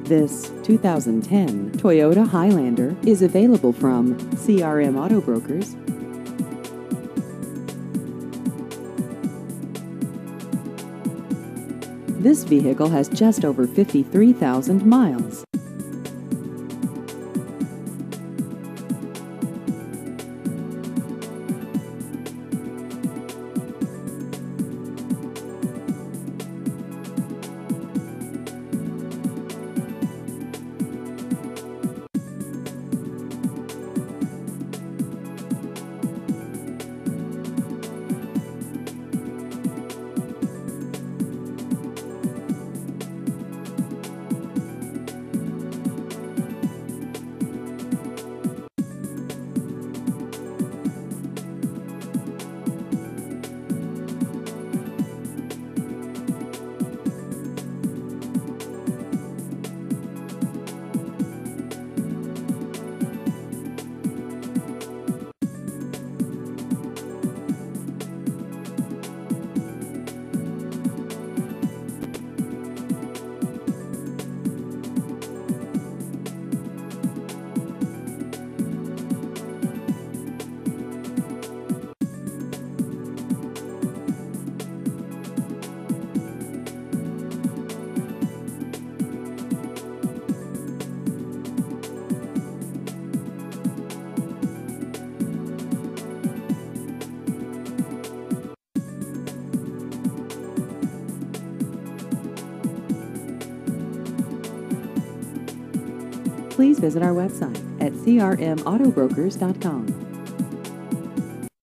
This 2010 Toyota Highlander is available from CRM Auto Brokers. This vehicle has just over 53,000 miles. Please visit our website at crmautobrokers.com.